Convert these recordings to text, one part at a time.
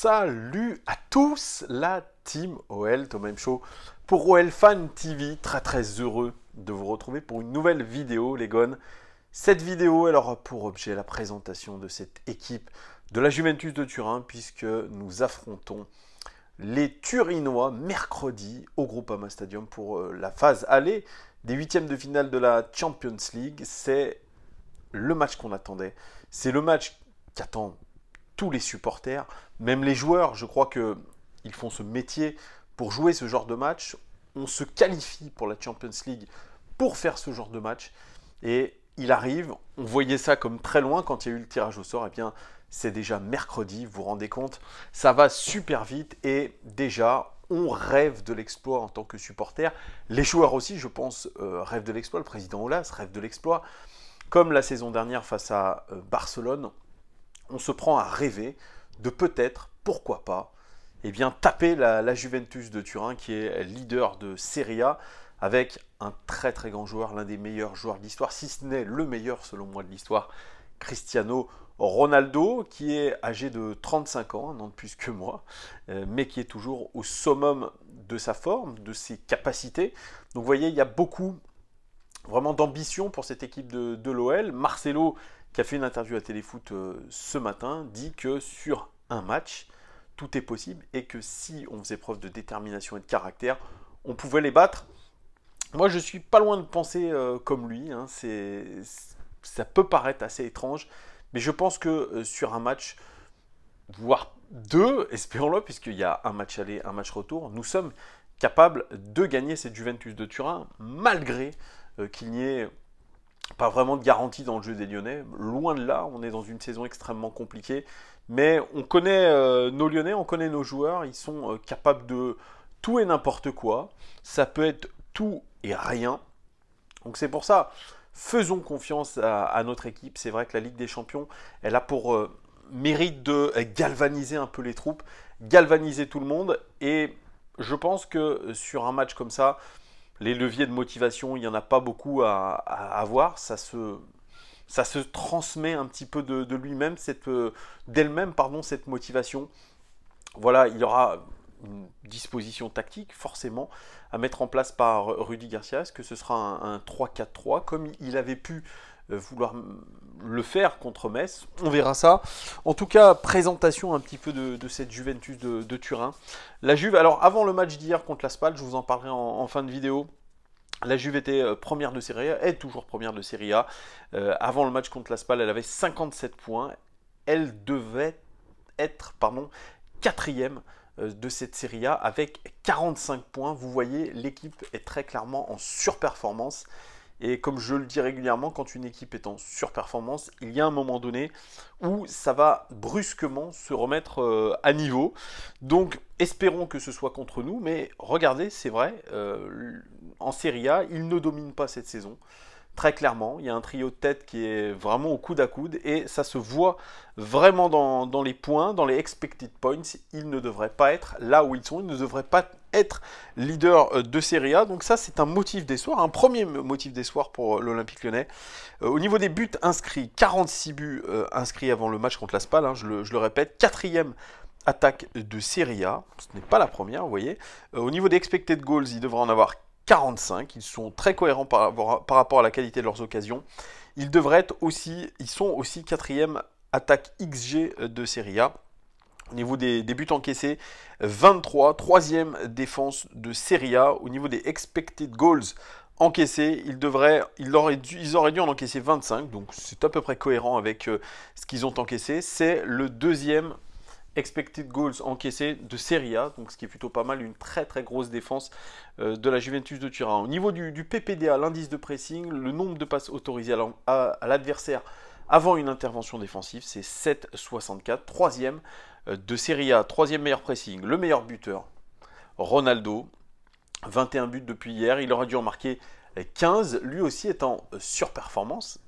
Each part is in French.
Salut à tous, la team OL, Thomas M. Show pour OL Fan TV. Très heureux de vous retrouver pour une nouvelle vidéo, les gones. Cette vidéo, elle aura pour objet la présentation de cette équipe de la Juventus de Turin, puisque nous affrontons les Turinois mercredi au Groupama Stadium pour la phase aller des huitièmes de finale de la Champions League. C'est le match qu'on attendait. C'est le match qu'attend tous les supporters, même les joueurs. Je crois qu'ils font ce métier pour jouer ce genre de match. On se qualifie pour la Champions League pour faire ce genre de match. Et il arrive, on voyait ça comme très loin quand il y a eu le tirage au sort. Eh bien, c'est déjà mercredi, vous vous rendez compte. Ça va super vite et déjà, on rêve de l'exploit en tant que supporter. Les joueurs aussi, je pense, rêvent de l'exploit. Le président Aulas rêve de l'exploit. Comme la saison dernière face à Barcelone, on se prend à rêver de peut-être, pourquoi pas, eh bien, taper la Juventus de Turin qui est leader de Serie A avec un très grand joueur, l'un des meilleurs joueurs de l'histoire, si ce n'est le meilleur selon moi de l'histoire, Cristiano Ronaldo, qui est âgé de 35 ans, un an de plus que moi, mais qui est toujours au summum de sa forme, de ses capacités. Donc vous voyez, il y a beaucoup vraiment d'ambition pour cette équipe de l'OL. Marcelo, qui a fait une interview à Téléfoot ce matin, dit que sur un match, tout est possible et que si on faisait preuve de détermination et de caractère, on pouvait les battre. Moi, je suis pas loin de penser comme lui. Hein. Ça peut paraître assez étrange, mais je pense que sur un match, voire deux, espérons-le, puisqu'il y a un match aller, un match retour, nous sommes capables de gagner cette Juventus de Turin, malgré qu'il n'y ait pas vraiment de garantie dans le jeu des Lyonnais. Loin de là, on est dans une saison extrêmement compliquée. Mais on connaît nos Lyonnais, on connaît nos joueurs. Ils sont capables de tout et n'importe quoi. Ça peut être tout et rien. Donc c'est pour ça, faisons confiance à notre équipe. C'est vrai que la Ligue des Champions, elle a pour mérite de galvaniser un peu les troupes, galvaniser tout le monde. Et je pense que sur un match comme ça, les leviers de motivation, il n'y en a pas beaucoup à avoir. Ça se transmet un petit peu de lui-même, d'elle-même, cette motivation. Voilà, il y aura une disposition tactique, forcément, à mettre en place par Rudy Garcia. Est-ce que ce sera un 3-4-3, comme il avait pu vouloir le faire contre Metz? On verra ça. En tout cas, présentation un petit peu de cette Juventus de Turin. La Juve, alors avant le match d'hier contre la Spal, je vous en parlerai en fin de vidéo. La Juve était première de Serie A, est toujours première de Serie A. Avant le match contre la Spal, elle avait 57 points. Elle devait être quatrième de cette Serie A avec 45 points. Vous voyez, l'équipe est très clairement en surperformance. Et comme je le dis régulièrement, quand une équipe est en surperformance, il y a un moment donné où ça va brusquement se remettre à niveau. Donc espérons que ce soit contre nous, mais regardez, c'est vrai, en Serie A, ils ne dominent pas cette saison. Très clairement, il y a un trio de tête qui est vraiment au coude à coude et ça se voit vraiment dans les points, dans les expected points. Ils ne devraient pas être là où ils sont, ils ne devraient pas être leader de Serie A. Donc ça, c'est un motif d'espoir, un premier motif d'espoir pour l'Olympique Lyonnais. Au niveau des buts inscrits, 46 buts inscrits avant le match contre la Spal, hein, je le répète, quatrième attaque de Serie A, ce n'est pas la première, vous voyez. Au niveau des expected goals, ils devraient en avoir 45, ils sont très cohérents par rapport à la qualité de leurs occasions. Ils sont aussi quatrième attaque XG de Serie A. Au niveau des buts encaissés, 23, troisième défense de Serie A. Au niveau des expected goals encaissés, ils auraient dû en encaisser 25, donc c'est à peu près cohérent avec ce qu'ils ont encaissé. C'est le deuxième expected goals encaissés de Serie A, donc ce qui est plutôt pas mal, une très grosse défense de la Juventus de Turin. Au niveau du PPDA, l'indice de pressing, le nombre de passes autorisées à l'adversaire avant une intervention défensive, c'est 7,64, troisième de Serie A, troisième meilleur pressing, le meilleur buteur, Ronaldo, 21 buts depuis hier, il aurait dû en marquer 15, lui aussi est en surperformance,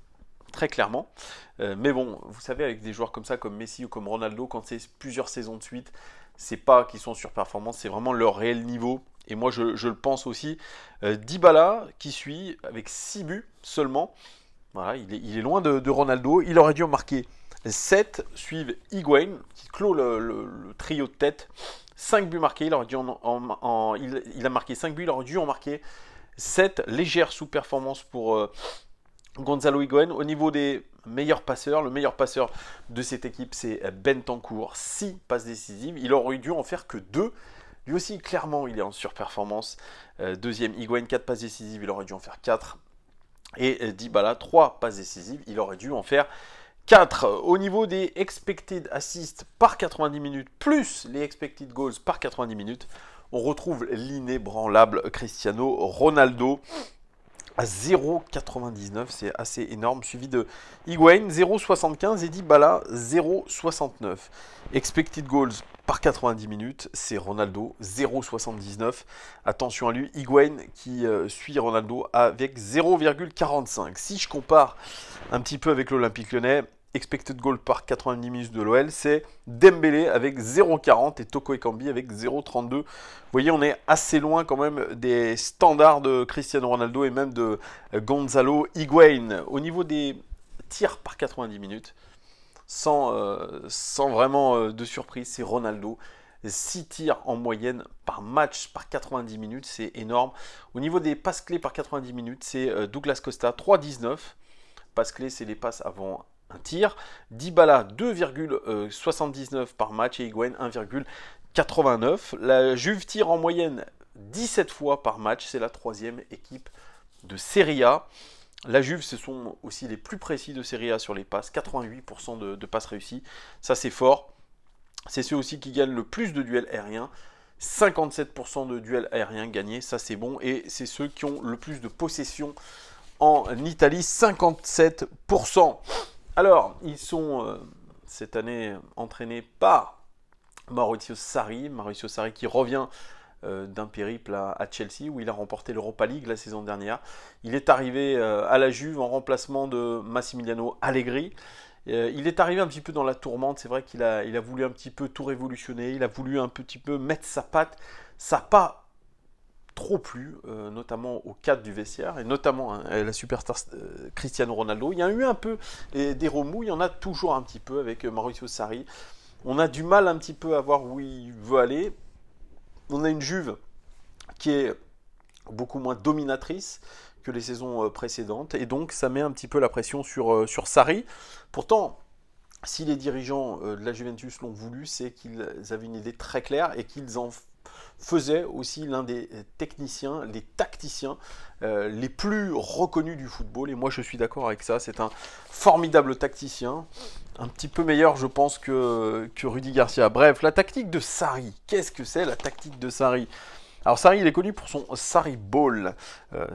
très clairement. Mais bon, vous savez, avec des joueurs comme ça, comme Messi ou comme Ronaldo, quand c'est plusieurs saisons de suite, c'est pas qu'ils sont en surperformance, c'est vraiment leur réel niveau. Et moi, je le pense aussi. Dybala, qui suit, avec 6 buts seulement. Voilà, il est loin de Ronaldo. Il aurait dû en marquer 7 suivent Higuaín, qui clôt le trio de tête. 5 buts marqués, il a marqué 5 buts, il aurait dû en marquer 7. Légère sous-performance pour Gonzalo Higuaín. Au niveau des meilleurs passeurs, le meilleur passeur de cette équipe, c'est Bentancur. 6 passes décisives, il aurait dû en faire que 2. Lui aussi, clairement, il est en surperformance. Deuxième, Higuaín, 4 passes décisives, il aurait dû en faire 4. Et Dybala, 3 passes décisives, il aurait dû en faire 4. Au niveau des expected assists par 90 minutes, plus les expected goals par 90 minutes, on retrouve l'inébranlable Cristiano Ronaldo à 0,99, c'est assez énorme, suivi de Higuaín 0,75 et Dybala 0,69. Expected goals par 90 minutes, c'est Ronaldo 0,79. Attention à lui, Higuaín qui suit Ronaldo avec 0,45. Si je compare un petit peu avec l'Olympique Lyonnais, expected goal par 90 minutes de l'OL, c'est Dembélé avec 0,40 et Toko Ekambi avec 0,32. Vous voyez, on est assez loin quand même des standards de Cristiano Ronaldo et même de Gonzalo Higuaín. Au niveau des tirs par 90 minutes, sans vraiment de surprise, c'est Ronaldo. 6 tirs en moyenne par match par 90 minutes, c'est énorme. Au niveau des passes clés par 90 minutes, c'est Douglas Costa 3,19. Passes clés, c'est les passes avant un tir. Dybala 2,79 par match et Higuaín 1,89. La Juve tire en moyenne 17 fois par match. C'est la 3e équipe de Serie A. La Juve, ce sont aussi les plus précis de Serie A sur les passes. 88% de passes réussies. Ça, c'est fort. C'est ceux aussi qui gagnent le plus de duels aériens. 57% de duels aériens gagnés. Ça, c'est bon. Et c'est ceux qui ont le plus de possession en Italie. 57%. Alors, ils sont cette année entraînés par Maurizio Sarri. Maurizio Sarri qui revient d'un périple à Chelsea où il a remporté l'Europa League la saison dernière. Il est arrivé à la Juve en remplacement de Massimiliano Allegri. Il est arrivé un petit peu dans la tourmente. C'est vrai qu'il a voulu un petit peu tout révolutionner. Il a voulu un petit peu mettre sa patte. Ça n'a pas trop plu, notamment au cadre du vestiaire, et notamment la superstar Cristiano Ronaldo. Il y a eu un peu des remous, il y en a toujours un petit peu avec Maurizio Sarri. On a du mal un petit peu à voir où il veut aller. On a une Juve qui est beaucoup moins dominatrice que les saisons précédentes, et donc ça met un petit peu la pression sur Sarri. Pourtant, si les dirigeants de la Juventus l'ont voulu, c'est qu'ils avaient une idée très claire et qu'ils en faisait aussi l'un des techniciens, les tacticiens les plus reconnus du football. Et moi, je suis d'accord avec ça. C'est un formidable tacticien. Un petit peu meilleur, je pense, que Rudy Garcia. Bref, la tactique de Sarri. Qu'est-ce que c'est la tactique de Sarri ? Alors Sarri, il est connu pour son Sarri Ball.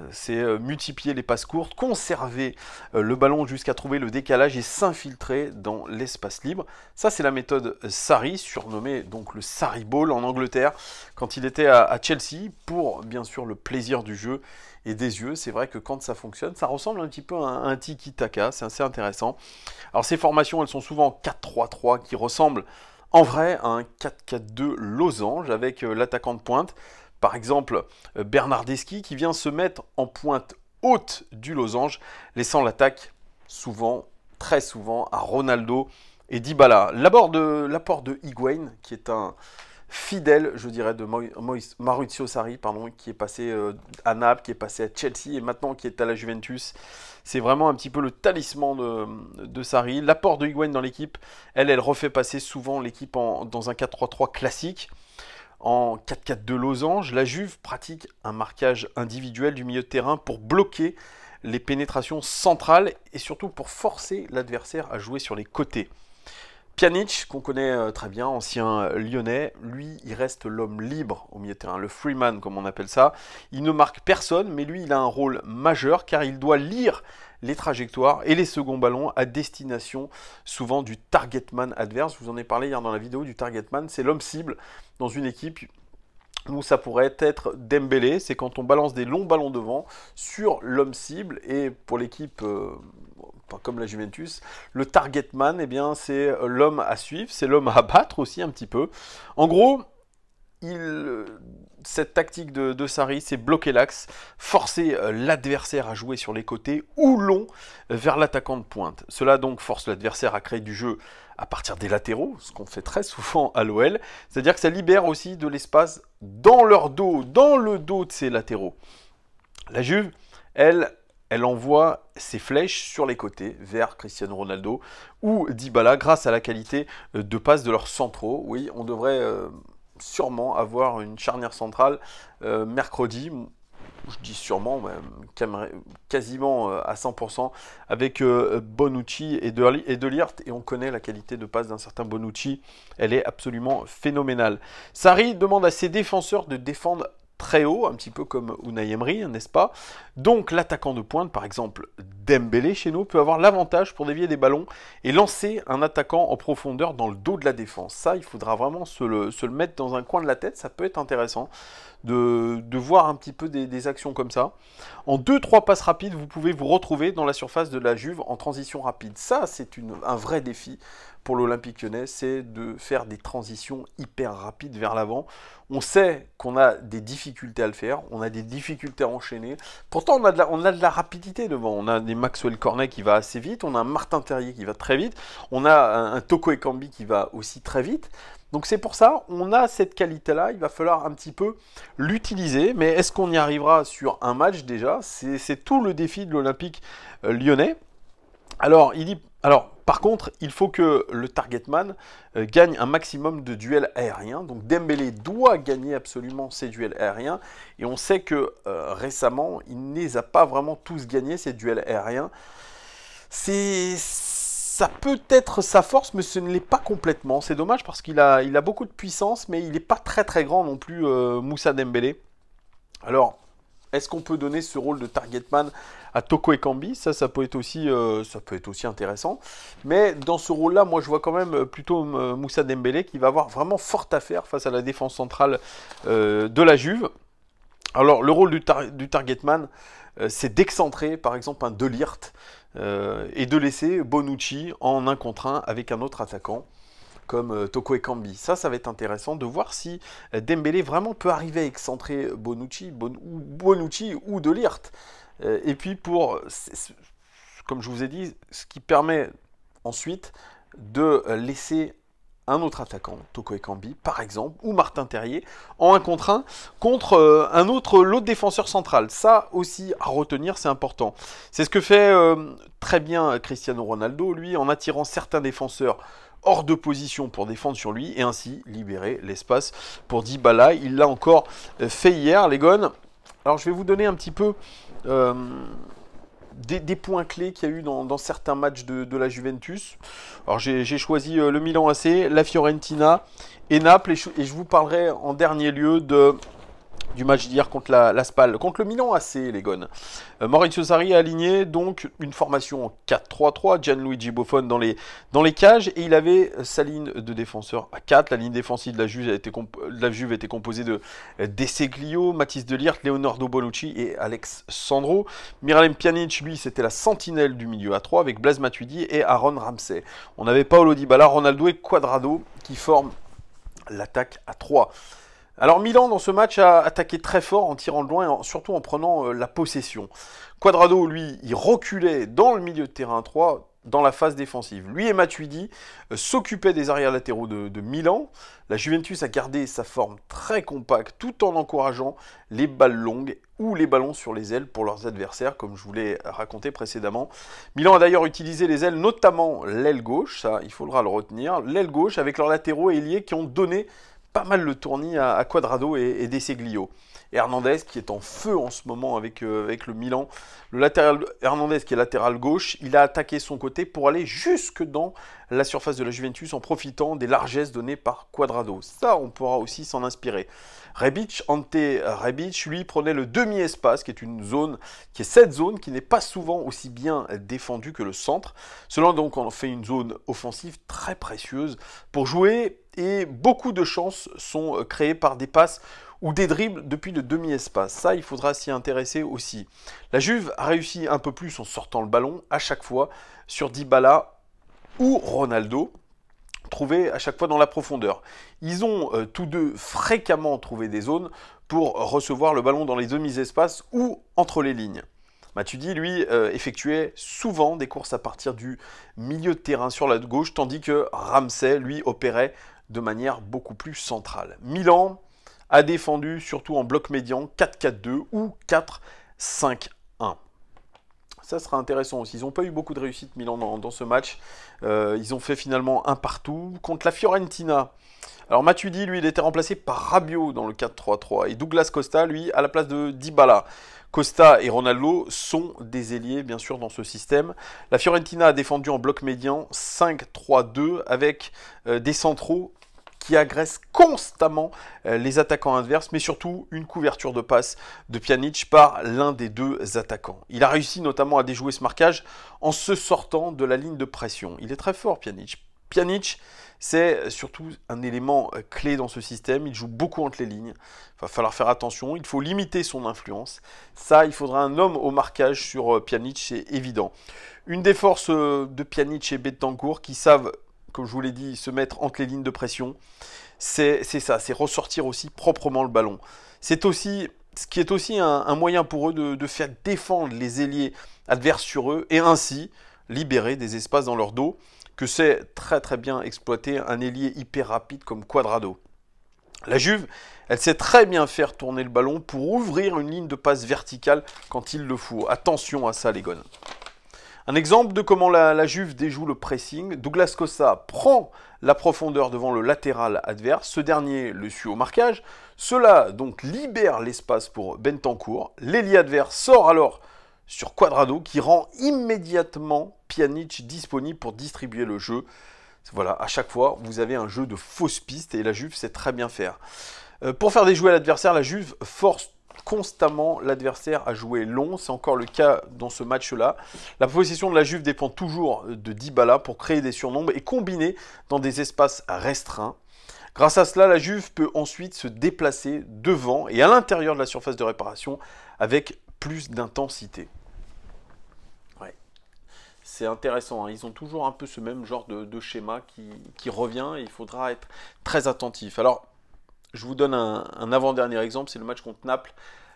C'est multiplier les passes courtes, conserver le ballon jusqu'à trouver le décalage et s'infiltrer dans l'espace libre. Ça, c'est la méthode Sarri, surnommée donc le Sarri Ball en Angleterre, quand il était à Chelsea, pour bien sûr le plaisir du jeu et des yeux. C'est vrai que quand ça fonctionne, ça ressemble un petit peu à un tiki-taka, c'est assez intéressant. Alors ces formations, elles sont souvent 4-3-3, qui ressemblent en vrai à un 4-4-2 losange avec l'attaquant de pointe. Par exemple, Bernardeschi qui vient se mettre en pointe haute du losange, laissant l'attaque souvent, très souvent, à Ronaldo et Dybala. L'apport de Higuaín, qui est un fidèle, je dirais, de Maurizio Sarri, qui est passé à Naples, qui est passé à Chelsea et maintenant qui est à la Juventus. C'est vraiment un petit peu le talisman de Sarri. L'apport de Higuaín dans l'équipe, elle refait passer souvent l'équipe dans un 4-3-3 classique. En 4-4-2 losange, la Juve pratique un marquage individuel du milieu de terrain pour bloquer les pénétrations centrales et surtout pour forcer l'adversaire à jouer sur les côtés. Pjanic, qu'on connaît très bien, ancien lyonnais, lui, il reste l'homme libre au milieu de terrain, le freeman comme on appelle ça. Il ne marque personne, mais lui, il a un rôle majeur car il doit lire les trajectoires et les seconds ballons à destination souvent du targetman adverse. Je vous en ai parlé hier dans la vidéo du targetman, c'est l'homme cible dans une équipe où ça pourrait être Dembélé, c'est quand on balance des longs ballons devant sur l'homme cible. Et pour l'équipe comme la Juventus, le targetman, eh bien, c'est l'homme à suivre, c'est l'homme à battre aussi un petit peu. En gros, cette tactique de Sarri, c'est bloquer l'axe, forcer l'adversaire à jouer sur les côtés ou long vers l'attaquant de pointe. Cela donc force l'adversaire à créer du jeu à partir des latéraux, ce qu'on fait très souvent à l'OL. C'est-à-dire que ça libère aussi de l'espace dans leur dos, dans le dos de ces latéraux. La Juve, elle envoie ses flèches sur les côtés vers Cristiano Ronaldo ou Dybala grâce à la qualité de passe de leurs centraux. Oui, on devrait sûrement avoir une charnière centrale mercredi. Je dis sûrement, quasiment à 100%, avec Bonucci et De Ligt, et on connaît la qualité de passe d'un certain Bonucci, elle est absolument phénoménale. Sarri demande à ses défenseurs de défendre très haut, un petit peu comme Unai Emery, n'est-ce pas? Donc l'attaquant de pointe, par exemple Dembélé chez nous, peut avoir l'avantage pour dévier des ballons et lancer un attaquant en profondeur dans le dos de la défense. Ça, il faudra vraiment se le mettre dans un coin de la tête, ça peut être intéressant de voir un petit peu des actions comme ça. En 2-3 passes rapides, vous pouvez vous retrouver dans la surface de la Juve en transition rapide. Ça, c'est un vrai défi pour l'Olympique Lyonnais, c'est de faire des transitions hyper rapides vers l'avant. On sait qu'on a des difficultés à le faire, on a des difficultés à enchaîner. Pourtant, on a de la rapidité devant. On a des Maxwell Cornet qui va assez vite, on a un Martin Terrier qui va très vite, on a un Toko Ekambi qui va aussi très vite. Donc c'est pour ça, on a cette qualité-là, il va falloir un petit peu l'utiliser. Mais est-ce qu'on y arrivera sur un match déjà? C'est tout le défi de l'Olympique lyonnais. Alors, par contre, il faut que le targetman gagne un maximum de duels aériens. Donc Dembélé doit gagner absolument ses duels aériens. Et on sait que récemment, il ne les a pas vraiment tous gagnés, ces duels aériens. Ça peut être sa force, mais ce ne l'est pas complètement. C'est dommage parce qu'il a beaucoup de puissance, mais il n'est pas très très grand non plus, Moussa Dembélé. Alors, est-ce qu'on peut donner ce rôle de targetman à Toko Ekambi? Ça peut être aussi intéressant. Mais dans ce rôle-là, moi, je vois quand même plutôt Moussa Dembélé qui va avoir vraiment fort à faire face à la défense centrale de la Juve. Alors, le rôle du targetman, c'est d'excentrer, par exemple, un De Ligt et de laisser Bonucci en 1 contre 1 avec un autre attaquant comme Toko Ekambi. Ça va être intéressant de voir si Dembélé vraiment peut arriver à excentrer Bonucci ou De Ligt. Et puis comme je vous ai dit, ce qui permet ensuite de laisser un autre attaquant, Toko Ekambi par exemple, ou Martin Terrier, en 1 contre 1 contre l'autre défenseur central. Ça aussi à retenir, c'est important. C'est ce que fait très bien Cristiano Ronaldo, lui, en attirant certains défenseurs hors de position pour défendre sur lui et ainsi libérer l'espace pour Dybala. Il l'a encore fait hier, les gones. Alors je vais vous donner un petit peu des points clés qu'il y a eu dans certains matchs de la Juventus. Alors j'ai choisi le Milan AC, la Fiorentina et Naples, et je vous parlerai en dernier lieu du match d'hier contre la Spal, contre le Milan AC, les gones. Maurizio Sarri a aligné donc une formation en 4-3-3, Gianluigi Buffon dans les cages, et il avait sa ligne de défenseurs à 4. La ligne défensive de la Juve était composée de De Sciglio, Mathis De Ligt, Leonardo Bonucci et Alex Sandro. Miralem Pjanic, lui, c'était la sentinelle du milieu à 3 avec Blaise Matuidi et Aaron Ramsey. On avait Paolo Dybala, Ronaldo et Cuadrado qui forment l'attaque à 3. Alors Milan dans ce match a attaqué très fort en tirant de loin et surtout en prenant la possession. Cuadrado, lui, il reculait dans le milieu de terrain 3 dans la phase défensive. Lui et Matuidi s'occupaient des arrières latéraux de Milan. La Juventus a gardé sa forme très compacte tout en encourageant les balles longues ou les ballons sur les ailes pour leurs adversaires, comme je vous l'ai raconté précédemment. Milan a d'ailleurs utilisé les ailes, notamment l'aile gauche, ça il faudra le retenir, l'aile gauche avec leurs latéraux ailiers qui ont donné pas mal le tournis à Cuadrado et De Sciglio. Et Hernandez qui est en feu en ce moment avec le Milan. Hernandez qui est latéral gauche, il a attaqué son côté pour aller jusque dans la surface de la Juventus en profitant des largesses données par Cuadrado. Ça, on pourra aussi s'en inspirer. Ante Rebic, lui, prenait le demi-espace, qui est cette zone qui n'est pas souvent aussi bien défendue que le centre. Cela donc en fait une zone offensive très précieuse pour jouer, et beaucoup de chances sont créées par des passes ou des dribbles depuis le demi-espace. Ça, il faudra s'y intéresser aussi. La Juve a réussi un peu plus en sortant le ballon à chaque fois sur Dybala ou Ronaldo. trouver à chaque fois dans la profondeur. Ils ont tous deux fréquemment trouvé des zones pour recevoir le ballon dans les demi-espaces ou entre les lignes. Matuidi, lui, effectuait souvent des courses à partir du milieu de terrain sur la gauche, tandis que Ramsey, lui, opérait de manière beaucoup plus centrale. Milan a défendu surtout en bloc médian 4-4-2 ou 4-5-1. Ça sera intéressant aussi. Ils n'ont pas eu beaucoup de réussite, Milan, dans ce match. Ils ont fait finalement un partout contre la Fiorentina. Alors Matuidi, lui, il était remplacé par Rabiot dans le 4-3-3. Et Douglas Costa, lui, à la place de Dybala. Costa et Ronaldo sont des ailiers, bien sûr, dans ce système. La Fiorentina a défendu en bloc médian 5-3-2 avec des centraux qui agressent constamment les attaquants adverses, mais surtout une couverture de passe de Pjanic par l'un des deux attaquants. Il a réussi notamment à déjouer ce marquage en se sortant de la ligne de pression. Il est très fort, Pjanic. Pjanic, c'est surtout un élément clé dans ce système. Il joue beaucoup entre les lignes. Il va falloir faire attention. Il faut limiter son influence. Ça, il faudra un homme au marquage sur Pjanic, c'est évident. Une des forces de Pjanic et Bentancur qui savent, comme je vous l'ai dit, se mettre entre les lignes de pression, c'est ça, c'est ressortir aussi proprement le ballon. C'est aussi ce qui est aussi un moyen pour eux de faire défendre les ailiers adverses sur eux et ainsi libérer des espaces dans leur dos que c'est très très bien exploité un ailier hyper rapide comme Cuadrado. La Juve, elle sait très bien faire tourner le ballon pour ouvrir une ligne de passe verticale quand il le faut. Attention à ça les gones. Un exemple de comment la Juve déjoue le pressing, Douglas Costa prend la profondeur devant le latéral adverse, ce dernier le suit au marquage, cela donc libère l'espace pour Bentancur, l'ailier adverse sort alors sur Cuadrado qui rend immédiatement Pjanic disponible pour distribuer le jeu. Voilà, à chaque fois vous avez un jeu de fausses pistes et la Juve sait très bien faire. Pour faire déjouer l'adversaire, la Juve force constamment l'adversaire à jouer long, c'est encore le cas dans ce match-là. La possession de la Juve dépend toujours de Dybala pour créer des surnombres et combiner dans des espaces restreints. Grâce à cela, la Juve peut ensuite se déplacer devant et à l'intérieur de la surface de réparation avec plus d'intensité. Ouais. C'est intéressant, hein. Ils ont toujours un peu ce même genre de schéma qui revient et il faudra être très attentif. Alors, je vous donne un avant-dernier exemple, c'est le match contre Naples.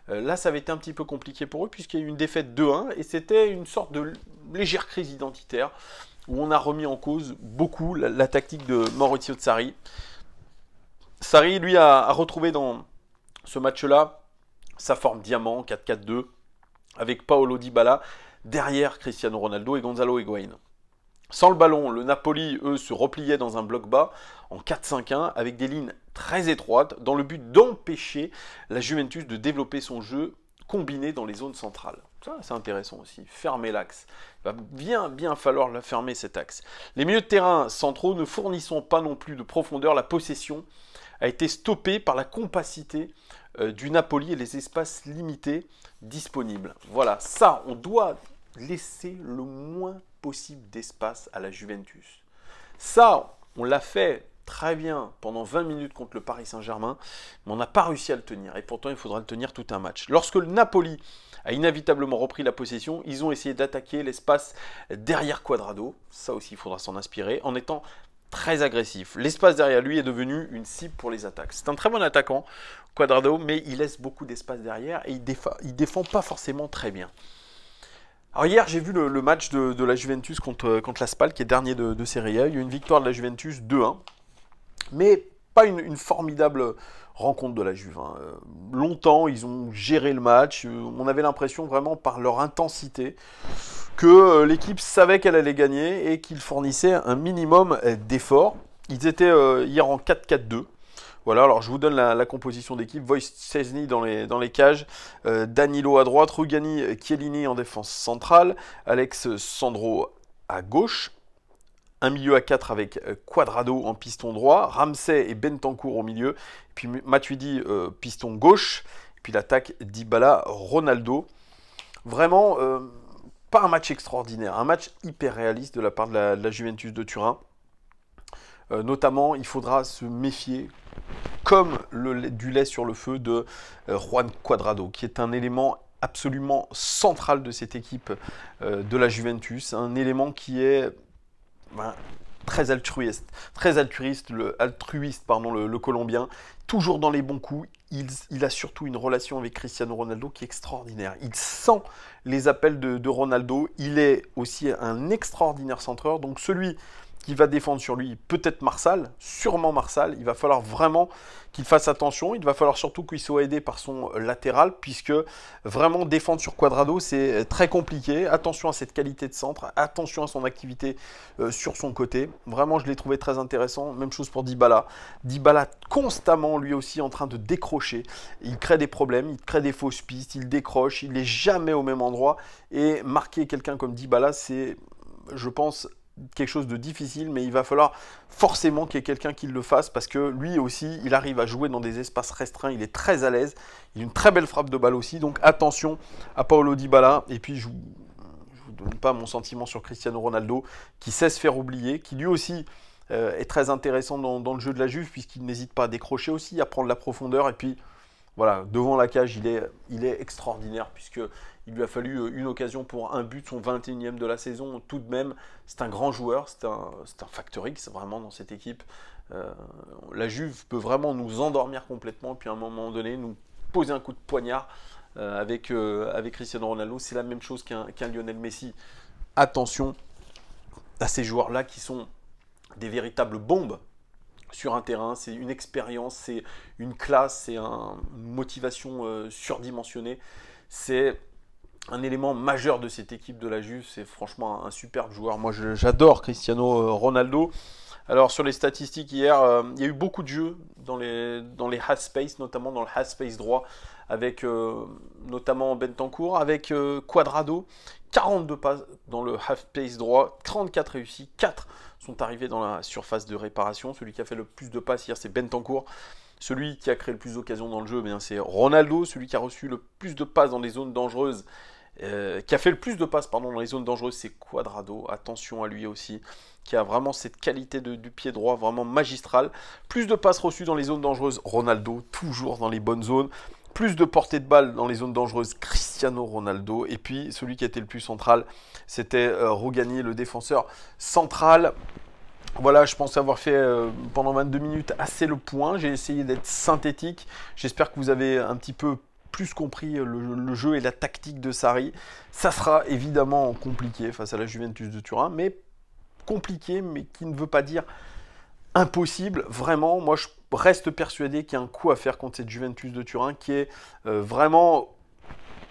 Là, ça avait été un petit peu compliqué pour eux puisqu'il y a eu une défaite 2-1 et c'était une sorte de légère crise identitaire où on a remis en cause beaucoup la tactique de Maurizio Sarri. Sarri, lui, a retrouvé dans ce match-là sa forme diamant 4-4-2 avec Paolo Dybala derrière Cristiano Ronaldo et Gonzalo Higuaín. Sans le ballon, le Napoli, eux, se repliait dans un bloc bas en 4-5-1 avec des lignes très étroites dans le but d'empêcher la Juventus de développer son jeu combiné dans les zones centrales. Ça, c'est intéressant aussi. Fermer l'axe. Il va bien falloir fermer cet axe. Les milieux de terrain centraux ne fournissant pas non plus de profondeur, la possession a été stoppée par la compacité du Napoli et les espaces limités disponibles. Voilà, ça, on doit laisser le moins possible d'espace à la Juventus. Ça, on l'a fait très bien pendant 20 minutes contre le Paris Saint-Germain, mais on n'a pas réussi à le tenir. Et pourtant, il faudra le tenir tout un match. Lorsque le Napoli a inévitablement repris la possession, ils ont essayé d'attaquer l'espace derrière Cuadrado. Ça aussi, il faudra s'en inspirer, en étant très agressif. L'espace derrière lui est devenu une cible pour les attaques. C'est un très bon attaquant, Cuadrado, mais il laisse beaucoup d'espace derrière et il défend pas forcément très bien. Alors hier, j'ai vu le match de la Juventus contre la Spal, qui est dernier de Serie A. Il y a eu une victoire de la Juventus 2-1, mais pas une formidable rencontre de la Juve. Hein. Longtemps, ils ont géré le match. On avait l'impression vraiment par leur intensité que l'équipe savait qu'elle allait gagner et qu'ils fournissaient un minimum d'efforts. Ils étaient hier en 4-4-2. Voilà, alors je vous donne la composition d'équipe. Szczęsny dans les cages, Danilo à droite, Rugani, Chiellini en défense centrale, Alex Sandro à gauche, un milieu à 4 avec Cuadrado en piston droit, Ramsey et Bentancur au milieu, puis Matuidi piston gauche, et puis l'attaque Dybala, Ronaldo. Vraiment, pas un match extraordinaire, un match hyper réaliste de la part de la Juventus de Turin. Notamment, il faudra se méfier comme du lait sur le feu de Juan Cuadrado, qui est un élément absolument central de cette équipe de la Juventus, un élément qui est très altruiste, le Colombien, toujours dans les bons coups. Il a surtout une relation avec Cristiano Ronaldo qui est extraordinaire. Il sent les appels de Ronaldo. Il est aussi un extraordinaire centreur. Donc celui qui va défendre sur lui, peut-être Marsal, sûrement Marsal. Il va falloir vraiment qu'il fasse attention. Il va falloir surtout qu'il soit aidé par son latéral, puisque vraiment défendre sur Cuadrado, c'est très compliqué. Attention à cette qualité de centre, attention à son activité sur son côté. Vraiment, je l'ai trouvé très intéressant. Même chose pour Dybala. Dybala constamment, lui aussi, en train de décrocher. Il crée des problèmes, il crée des fausses pistes, il décroche, il n'est jamais au même endroit. Et marquer quelqu'un comme Dybala, c'est, je pense, quelque chose de difficile, mais il va falloir forcément qu'il y ait quelqu'un qui le fasse, parce que lui aussi, il arrive à jouer dans des espaces restreints, il est très à l'aise, il a une très belle frappe de balle aussi, donc attention à Paulo Dybala. Et puis je vous donne pas mon sentiment sur Cristiano Ronaldo, qui sait se faire oublier, qui lui aussi est très intéressant dans le jeu de la Juve, puisqu'il n'hésite pas à décrocher aussi, à prendre la profondeur, et puis voilà, devant la cage, il est extraordinaire, puisqu'il lui a fallu une occasion pour un but, son 21e de la saison. Tout de même, c'est un grand joueur, c'est un facteur X vraiment dans cette équipe. La Juve peut vraiment nous endormir complètement, puis à un moment donné, nous poser un coup de poignard avec Cristiano Ronaldo. C'est la même chose qu'un Lionel Messi. Attention à ces joueurs-là qui sont des véritables bombes sur un terrain. C'est une expérience, c'est une classe, c'est une motivation surdimensionnée. C'est un élément majeur de cette équipe de la Juve. C'est franchement un superbe joueur. Moi, j'adore Cristiano Ronaldo. Alors, sur les statistiques, hier, il y a eu beaucoup de jeux dans les half space, notamment dans le half space droit, avec notamment Bentancur, avec Cuadrado. 42 passes dans le half space droit, 34 réussis, 4 sont arrivés dans la surface de réparation. Celui qui a fait le plus de passes hier, c'est Bentancur. Celui qui a créé le plus d'occasions dans le jeu, c'est Ronaldo. Celui qui a reçu le plus de passes dans les zones dangereuses, qui a fait le plus de passes dans les zones dangereuses, c'est Cuadrado. Attention à lui aussi, qui a vraiment cette qualité du pied droit vraiment magistrale. Plus de passes reçues dans les zones dangereuses, Ronaldo, toujours dans les bonnes zones. Plus de portée de balle dans les zones dangereuses, Cristiano Ronaldo. Et puis, celui qui a été le plus central, c'était Rugani, le défenseur central. Voilà, je pense avoir fait pendant 22 minutes assez le point. J'ai essayé d'être synthétique. J'espère que vous avez un petit peu plus compris le jeu et la tactique de Sarri. Ça sera évidemment compliqué face à la Juventus de Turin, mais compliqué, mais qui ne veut pas dire impossible. Vraiment, moi je reste persuadé qu'il y a un coup à faire contre cette Juventus de Turin qui est vraiment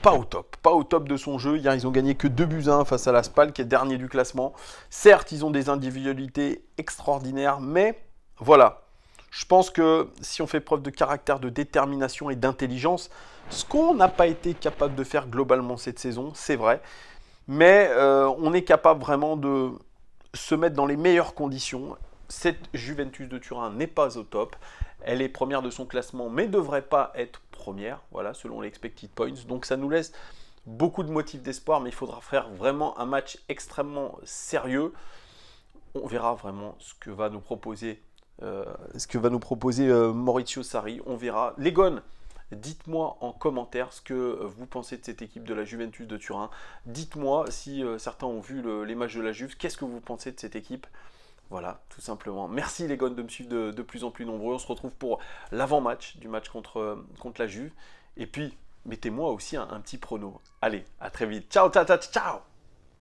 pas au top de son jeu. Hier, ils ont gagné que 2-1 face à la Spal, qui est dernier du classement. Certes, ils ont des individualités extraordinaires, mais voilà. Je pense que si on fait preuve de caractère, de détermination et d'intelligence, ce qu'on n'a pas été capable de faire globalement cette saison, c'est vrai, mais on est capable vraiment de se mettre dans les meilleures conditions. Cette Juventus de Turin n'est pas au top. Elle est première de son classement, mais ne devrait pas être première, voilà, selon les expected points. Donc ça nous laisse beaucoup de motifs d'espoir, mais il faudra faire vraiment un match extrêmement sérieux. On verra vraiment ce que va nous proposer, Maurizio Sarri. On verra. Les Gones, dites-moi en commentaire ce que vous pensez de cette équipe de la Juventus de Turin. Dites-moi si certains ont vu les matchs de la Juve. Qu'est-ce que vous pensez de cette équipe ? Voilà, tout simplement. Merci les Gones de me suivre de plus en plus nombreux. On se retrouve pour l'avant-match du match contre la Juve. Et puis, mettez-moi aussi un petit prono. Allez, à très vite. Ciao, ciao, ciao, ciao.